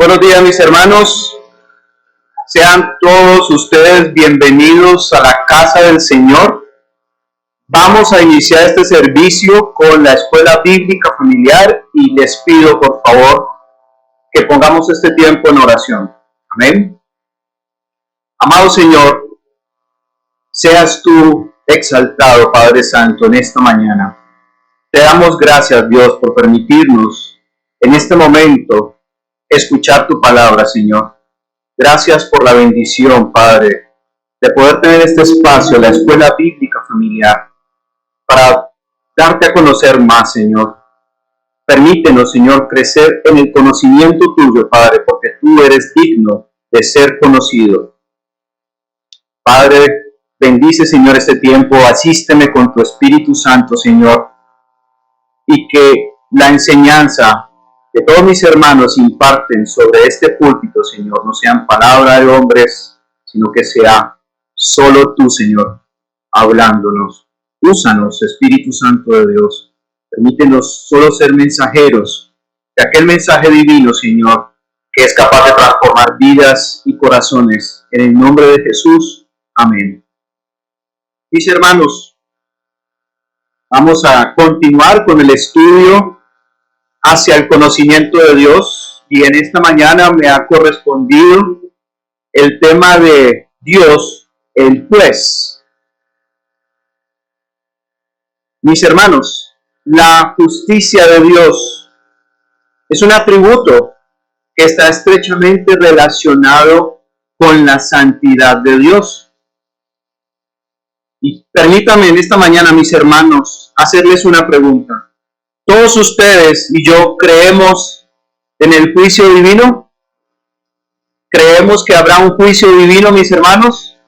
Buenos días, mis hermanos. Sean todos ustedes bienvenidos a la casa del Señor. Vamos a iniciar este servicio con la escuela bíblica familiar y les pido, por favor, que pongamos este tiempo en oración. Amén. Amado Señor, seas tú exaltado, Padre Santo, en esta mañana. Te damos gracias, Dios, por permitirnos en este momento escuchar tu palabra, Señor. Gracias por la bendición, Padre, de poder tener este espacio, la escuela bíblica familiar, para darte a conocer más, Señor. Permítenos, Señor, crecer en el conocimiento tuyo, Padre, porque tú eres digno de ser conocido. Padre, bendice, Señor, este tiempo, asísteme con tu Espíritu Santo, Señor, y que la enseñanza que todos mis hermanos imparten sobre este púlpito, Señor, no sean palabra de hombres, sino que sea solo tú, Señor, hablándonos. Úsanos, Espíritu Santo de Dios. Permítenos solo ser mensajeros de aquel mensaje divino, Señor, que es capaz de transformar vidas y corazones. En el nombre de Jesús. Amén. Mis hermanos, vamos a continuar con el estudio hacia el conocimiento de Dios, y en esta mañana me ha correspondido el tema de Dios, el juez. Mis hermanos, la justicia de Dios es un atributo que está estrechamente relacionado con la santidad de Dios. Y permítanme en esta mañana, mis hermanos, hacerles una pregunta. ¿Todos ustedes y yo creemos en el juicio divino? ¿Creemos que habrá un juicio divino, mis hermanos?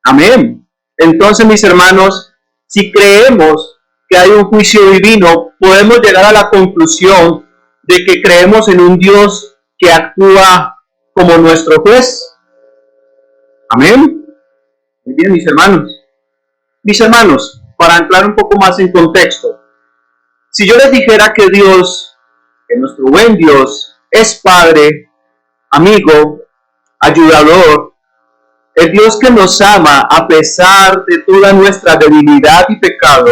Amén. Entonces, mis hermanos, si creemos que hay un juicio divino, podemos llegar a la conclusión de que creemos en un Dios que actúa como nuestro juez. Amén. Muy bien, mis hermanos. Mis hermanos, para entrar un poco más en contexto, si yo les dijera que Dios, que nuestro buen Dios, es Padre, amigo, ayudador, el Dios que nos ama a pesar de toda nuestra debilidad y pecado,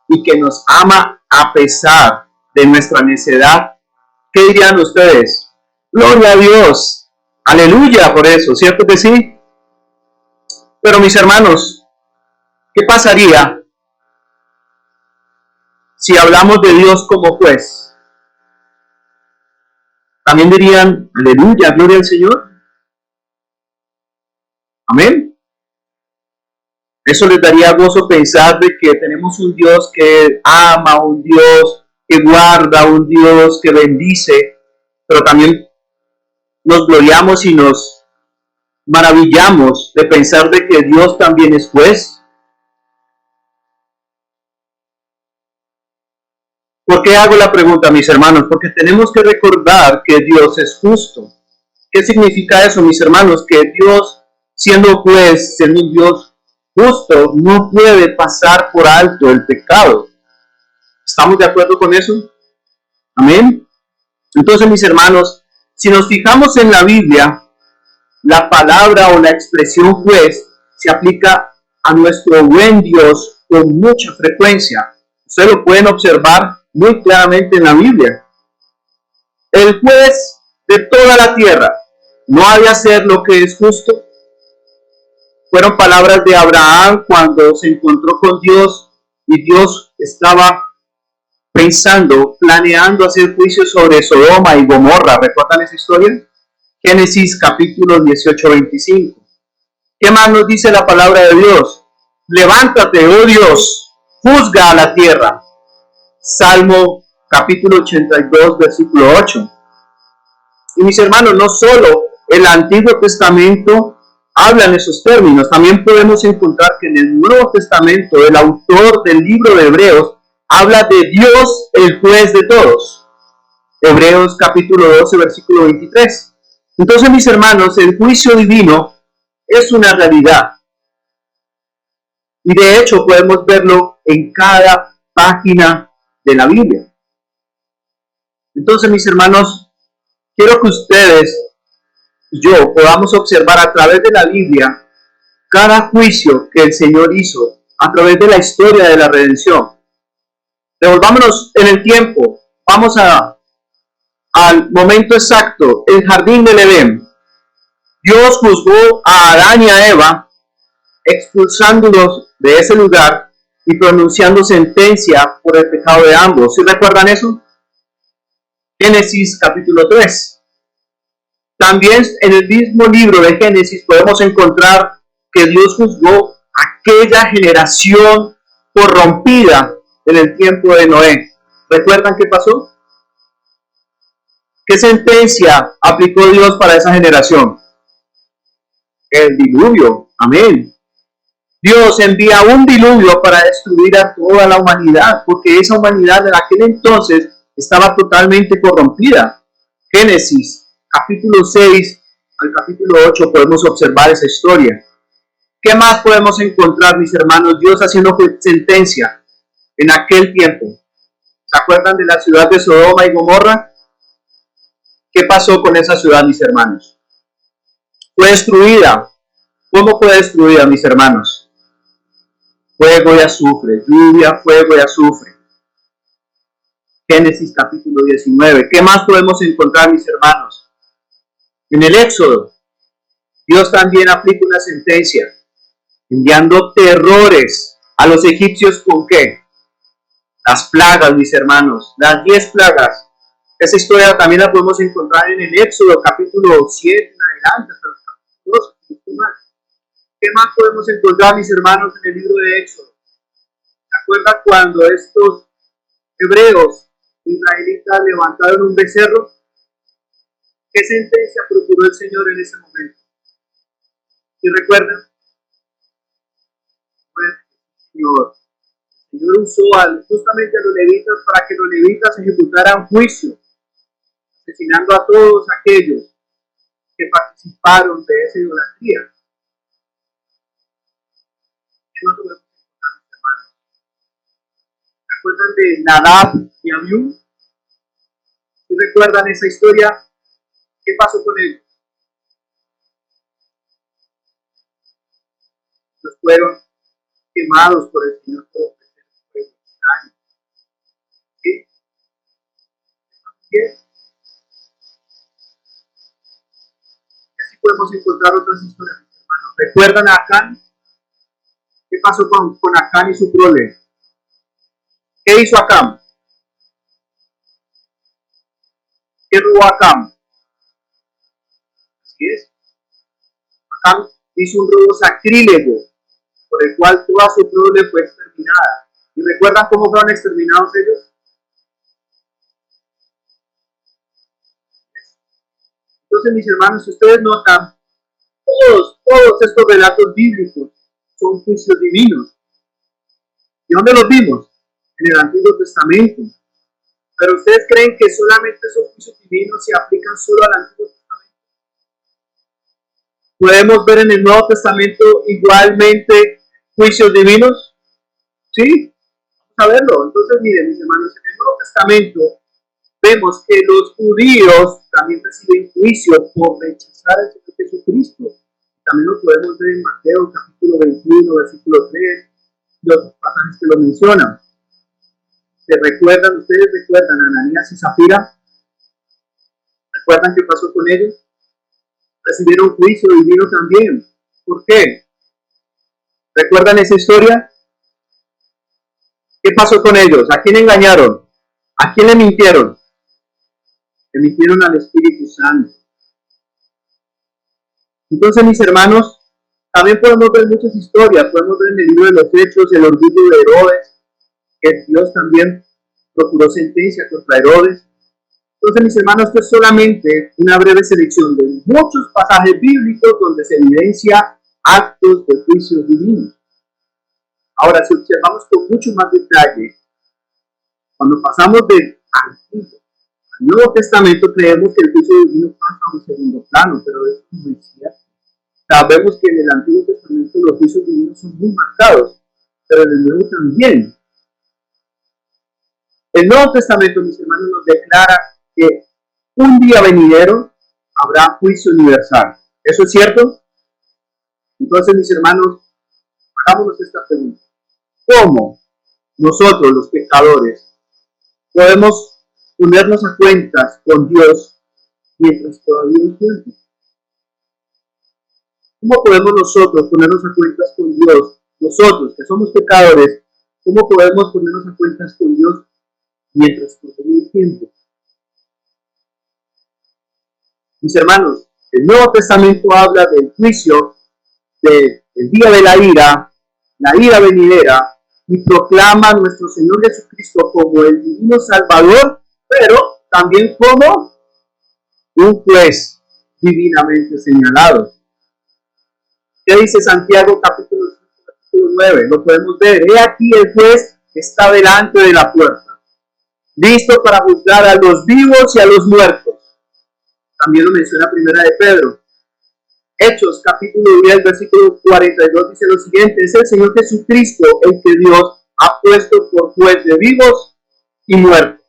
y que nos ama a pesar de nuestra necedad, ¿qué dirían ustedes? Gloria a Dios, aleluya por eso, ¿cierto que sí? Pero mis hermanos, ¿qué pasaría si hablamos de Dios como juez? ¿También dirían, aleluya, gloria al Señor? Amén. Eso les daría gozo pensar de que tenemos un Dios que ama, un Dios que guarda, un Dios que bendice, pero también nos gloriamos y nos maravillamos de pensar de que Dios también es juez. ¿Por qué hago la pregunta, mis hermanos? Porque tenemos que recordar que Dios es justo. ¿Qué significa eso, mis hermanos? Que Dios, siendo juez, siendo un Dios justo, no puede pasar por alto el pecado. ¿Estamos de acuerdo con eso? Amén. Entonces, mis hermanos, si nos fijamos en la Biblia, la palabra o la expresión juez se aplica a nuestro buen Dios con mucha frecuencia. Ustedes lo pueden observar muy claramente en la Biblia. El juez de toda la tierra no ha de hacer lo que es justo. Fueron palabras de Abraham cuando se encontró con Dios y Dios estaba pensando, planeando hacer juicio sobre Sodoma y Gomorra. ¿Recuerdan esa historia? Génesis capítulo 18-25. ¿Qué más nos dice la palabra de Dios? Levántate, oh Dios, juzga a la tierra. Salmo capítulo 82, versículo 8. Y mis hermanos, no solo el Antiguo Testamento habla en esos términos, también podemos encontrar que en el Nuevo Testamento el autor del libro de Hebreos habla de Dios, el juez de todos. Hebreos capítulo 12, versículo 23. Entonces, mis hermanos, el juicio divino es una realidad. Y de hecho podemos verlo en cada página de la Biblia. Entonces, mis hermanos, quiero que ustedes y yo podamos observar a través de la Biblia cada juicio que el Señor hizo a través de la historia de la redención. Devolvámonos en el tiempo. Vamos al momento exacto, el jardín del Edén. Dios juzgó a Adán y a Eva, expulsándolos de ese lugar y pronunciando sentencia por el pecado de ambos. ¿Sí recuerdan eso? Génesis capítulo 3. También en el mismo libro de Génesis podemos encontrar que Dios juzgó aquella generación corrompida en el tiempo de Noé. ¿Recuerdan qué pasó? ¿Qué sentencia aplicó Dios para esa generación? El diluvio. Amén. Dios envía un diluvio para destruir a toda la humanidad, porque esa humanidad en aquel entonces estaba totalmente corrompida. Génesis, capítulo 6 al capítulo 8 podemos observar esa historia. ¿Qué más podemos encontrar, mis hermanos? Dios haciendo sentencia en aquel tiempo. ¿Se acuerdan de la ciudad de Sodoma y Gomorra? ¿Qué pasó con esa ciudad, mis hermanos? Fue destruida. ¿Cómo fue destruida, mis hermanos? Fuego y azufre, lluvia, fuego y azufre. Génesis capítulo 19. ¿Qué más podemos encontrar, mis hermanos? En el Éxodo, Dios también aplica una sentencia, enviando terrores a los egipcios. ¿Con qué? Las plagas, mis hermanos, las 10 plagas. Esa historia también la podemos encontrar en el Éxodo capítulo 7 en adelante, hasta los capítulos 2. ¿Qué más podemos encontrar, mis hermanos, en el libro de Éxodo? ¿Se acuerdan cuando estos hebreos israelitas levantaron un becerro? ¿Qué sentencia procuró el Señor en ese momento? ¿Sí recuerdan? Pues, el Señor usó justamente a los levitas para que los levitas ejecutaran juicio, asesinando a todos aquellos que participaron de esa idolatría. ¿Qué más podemos encontrar, mis hermanos? ¿Se acuerdan de Nadab y Abiú? ¿Sí recuerdan esa historia? ¿Qué pasó con ellos? Los fueron quemados por el Señor por ofrecer fuego extraño. ¿Sí? ¿Qué? Y así podemos encontrar otras historias, mis hermanos. ¿Recuerdan a Acán? ¿Qué pasó con Acán y su prole? ¿Qué hizo Acán? ¿Qué robó Acán? Así es. Acán hizo un robo sacrílego, por el cual toda su prole fue exterminada. ¿Y recuerdan cómo fueron exterminados ellos? Entonces, mis hermanos, si ustedes notan, todos estos relatos bíblicos son juicios divinos. ¿Y dónde los vimos? En el Antiguo Testamento. Pero ustedes creen que solamente esos juicios divinos se aplican solo al Antiguo Testamento. ¿Podemos ver en el Nuevo Testamento igualmente juicios divinos? ¿Sí? Vamos a verlo. Entonces, miren, mis hermanos, en el Nuevo Testamento vemos que los judíos también reciben juicio por rechazar al Señor Jesucristo. También lo podemos ver en Mateo capítulo 21, versículo 3, y otros pasajes que lo mencionan. ¿Ustedes recuerdan a Ananías y Zafira? ¿Recuerdan qué pasó con ellos? Recibieron juicio divino también. ¿Por qué? ¿Recuerdan esa historia? ¿Qué pasó con ellos? ¿A quién engañaron? ¿A quién le mintieron? Le mintieron al Espíritu Santo. Entonces, mis hermanos, también podemos ver muchas historias. Podemos ver en el libro de los Hechos el orgullo de Herodes, que Dios también procuró sentencia contra Herodes. Entonces, mis hermanos, esto es solamente una breve selección de muchos pasajes bíblicos donde se evidencia actos de juicios divinos. Ahora, si observamos con mucho más detalle, cuando pasamos del Antiguo al Nuevo Testamento, creemos que el juicio divino pasa a un segundo plano, pero eso no es cierto. Sabemos que en el Antiguo Testamento los juicios divinos son muy marcados, pero en el Nuevo también. El Nuevo Testamento, mis hermanos, nos declara que un día venidero habrá juicio universal. ¿Eso es cierto? Entonces, mis hermanos, hagámonos esta pregunta. ¿Cómo nosotros, los pecadores, podemos ponernos a cuentas con Dios mientras todavía hay tiempo? ¿Cómo podemos nosotros ponernos a cuentas con Dios? Nosotros, que somos pecadores, ¿cómo podemos ponernos a cuentas con Dios mientras todavía hay tiempo? Mis hermanos, el Nuevo Testamento habla del juicio, del día de la ira venidera, y proclama a nuestro Señor Jesucristo como el divino Salvador, pero también como un juez divinamente señalado. ¿Qué dice Santiago capítulo 9? Lo podemos ver. He aquí el juez está delante de la puerta, listo para juzgar a los vivos y a los muertos. También lo menciona Primera de Pedro. Hechos capítulo 10 versículo 42 dice lo siguiente: es el Señor Jesucristo el que Dios ha puesto por juez de vivos y muertos.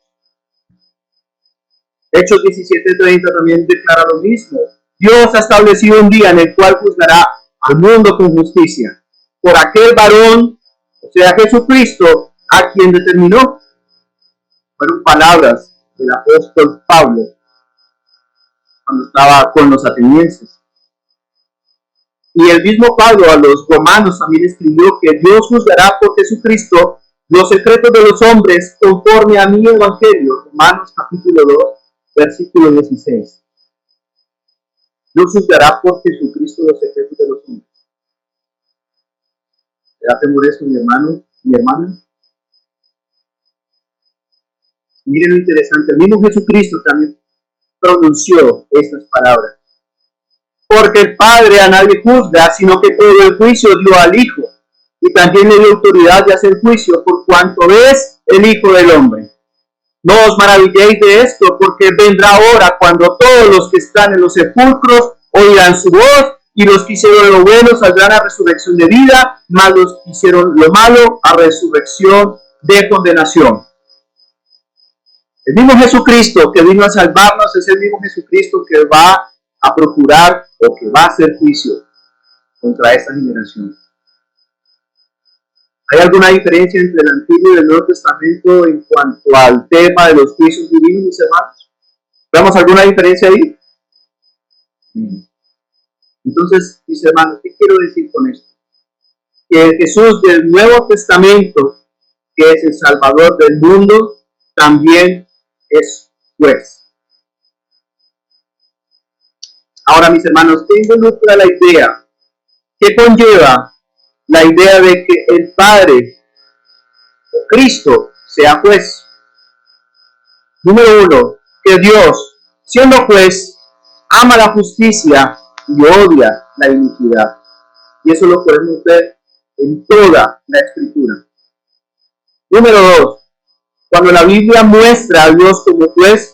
Hechos 17:30 también declara lo mismo. Dios ha establecido un día en el cual juzgará al mundo con justicia por aquel varón, o sea Jesucristo, a quien determinó. Fueron palabras del apóstol Pablo cuando estaba con los atenienses. Y el mismo Pablo a los romanos también escribió que Dios juzgará por Jesucristo los secretos de los hombres conforme a mi evangelio. Romanos capítulo 2, versículo 16. Dios juzgará por Jesucristo los secretos de los hombres. ¿Te da temor eso, mi hermano, mi hermana? Miren lo interesante, el mismo Jesucristo también pronunció estas palabras. Porque el Padre a nadie juzga, sino que todo el juicio dio al Hijo, y también le dio autoridad de hacer juicio por cuanto es el Hijo del Hombre. No os maravilléis de esto, porque vendrá hora cuando todos los que están en los sepulcros oirán su voz, y los que hicieron lo bueno saldrán a resurrección de vida, mas los que hicieron lo malo a resurrección de condenación. El mismo Jesucristo que vino a salvarnos es el mismo Jesucristo que va a procurar o que va a hacer juicio contra esta generación. ¿Hay alguna diferencia entre el Antiguo y el Nuevo Testamento en cuanto al tema de los juicios divinos, mis hermanos? ¿Vemos alguna diferencia ahí? Entonces, mis hermanos, ¿qué quiero decir con esto? Que el Jesús del Nuevo Testamento, que es el Salvador del mundo, también es juez. Ahora, mis hermanos, ¿qué involucra la idea? ¿Qué conlleva la idea de que el Padre o Cristo sea juez? Número uno, que Dios, siendo juez, ama la justicia y odia la iniquidad. Y eso lo podemos ver en toda la Escritura. Número dos, cuando la Biblia muestra a Dios como juez,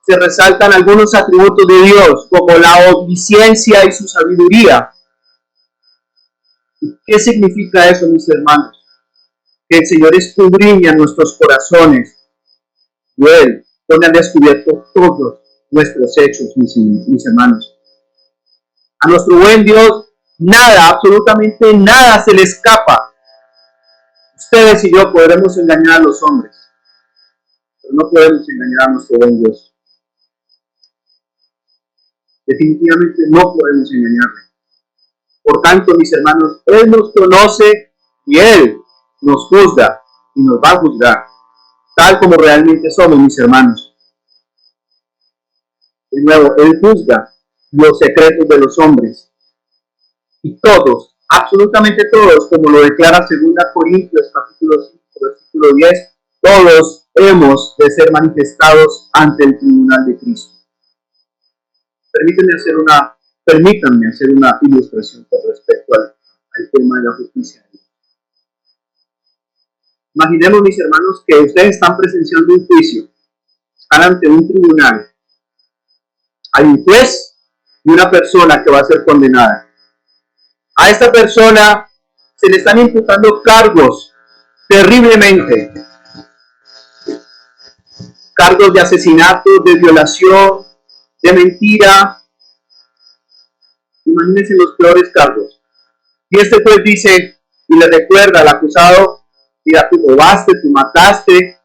se resaltan algunos atributos de Dios, como la omnisciencia y su sabiduría. ¿Qué significa eso, mis hermanos? Que el Señor escudriña nuestros corazones y Él pone al descubierto todos nuestros hechos, mis hermanos. A nuestro buen Dios, nada, absolutamente nada se le escapa. Ustedes y yo podremos engañar a los hombres, pero no podemos engañar a nuestro buen Dios. Definitivamente no podemos engañarle. Por tanto, mis hermanos, Él nos conoce y Él nos juzga y nos va a juzgar, tal como realmente somos, mis hermanos. De nuevo, Él juzga los secretos de los hombres. Y todos, absolutamente todos, como lo declara 2 Corintios capítulo 5, versículo 10, todos hemos de ser manifestados ante el tribunal de Cristo. Permítanme hacer una ilustración con respecto al tema de la justicia. Imaginemos, mis hermanos, que ustedes están presenciando un juicio, están ante un tribunal. Hay un juez y una persona que va a ser condenada. A esta persona se le están imputando cargos terriblemente. Cargos de asesinato, de violación, de mentira. Imagínense los peores cargos. Y este juez dice y le recuerda al acusado: mira, tú robaste, tú mataste,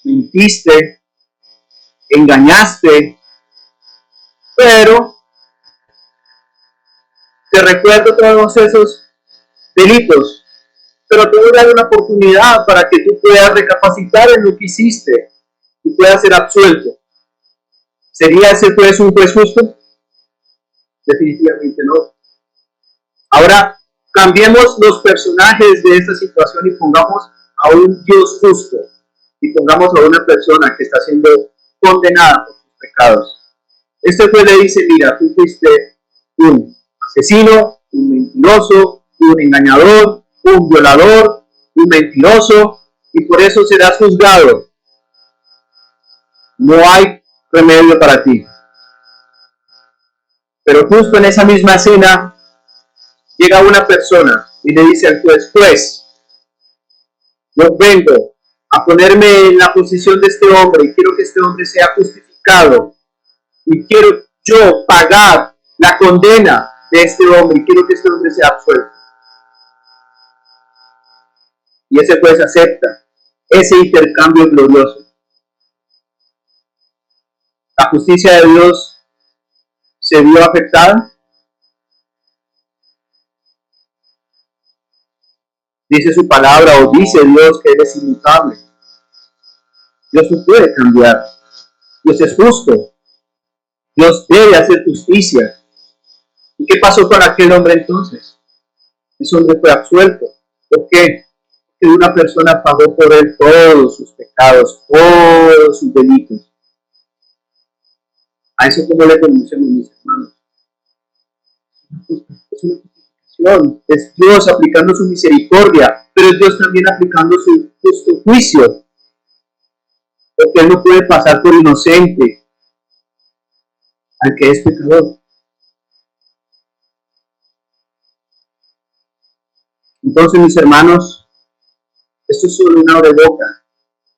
mentiste, engañaste, pero te recuerdo todos esos delitos, pero te voy a dar una oportunidad para que tú puedas recapacitar en lo que hiciste y puedas ser absuelto. ¿Sería ese juez un juez justo? Definitivamente no. Ahora, cambiemos los personajes de esta situación y pongamos a un Dios justo y pongamos a una persona que está siendo condenada por sus pecados. Este juez le dice: mira, tú fuiste un asesino, un mentiroso, un engañador, un violador, un mentiroso, y por eso serás juzgado. No hay remedio para ti. Pero justo en esa misma escena llega una persona y le dice al juez: juez, yo vengo a ponerme en la posición de este hombre y quiero que este hombre sea justificado y quiero yo pagar la condena de este hombre y quiero que este hombre sea absuelto. Y ese juez acepta ese intercambio glorioso. La justicia de Dios se vio afectada. Dice su palabra, o dice Dios, que Él es inmutable. Dios no puede cambiar. Dios es justo. Dios debe hacer justicia. ¿Y qué pasó con aquel hombre entonces? Ese hombre fue absuelto. ¿Por qué? Porque una persona pagó por él todos sus pecados, todos sus delitos. A eso, ¿cómo le conocemos, mis hermanos? Es una justificación. Es Dios aplicando su misericordia, pero es Dios también aplicando su justo juicio. Porque Él no puede pasar por inocente al que es pecador. Entonces, mis hermanos, esto es solo una abrebocas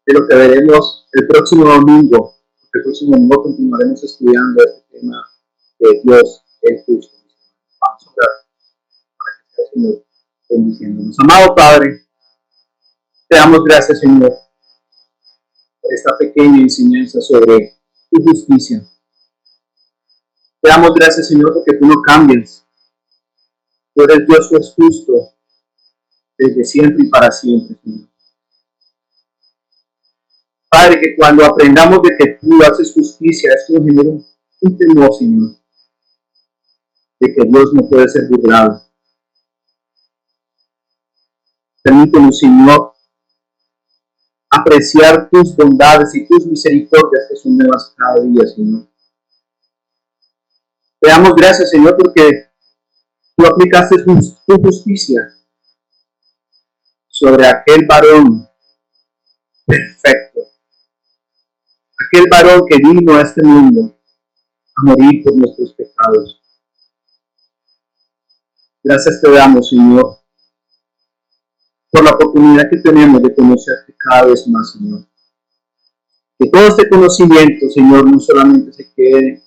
de lo que veremos el próximo domingo. El próximo domingo continuaremos estudiando este tema de Dios, el justo. Vamos a orar para que sea el Señor bendiciéndonos. Amado Padre, te damos gracias, Señor, por esta pequeña enseñanza sobre tu justicia. Te damos gracias, Señor, porque tú no cambias. Tú eres Dios que es justo desde siempre y para siempre, Señor. Padre, que cuando aprendamos de que tú haces justicia, esto nos genera un temor, Señor, de que Dios no puede ser burlado. Permítenos, Señor, apreciar tus bondades y tus misericordias que son nuevas cada día, Señor. Te damos gracias, Señor, porque tú aplicaste tu justicia sobre aquel varón perfecto, aquel varón que vino a este mundo a morir por nuestros pecados. Gracias te damos, Señor, por la oportunidad que tenemos de conocerte cada vez más, Señor. Que todo este conocimiento, Señor, no solamente se quede en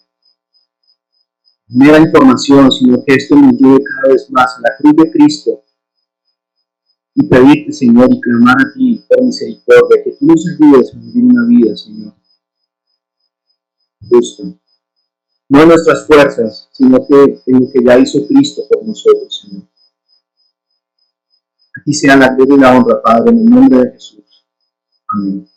mera información, sino que esto nos lleve cada vez más a la cruz de Cristo y pedirte, Señor, y clamar a ti por misericordia, que tú nos ayudes a vivir una vida, Señor, justa. No en nuestras fuerzas, sino que en lo que ya hizo Cristo por nosotros, Señor. Aquí sea la gloria y la honra, Padre, en el nombre de Jesús. Amén.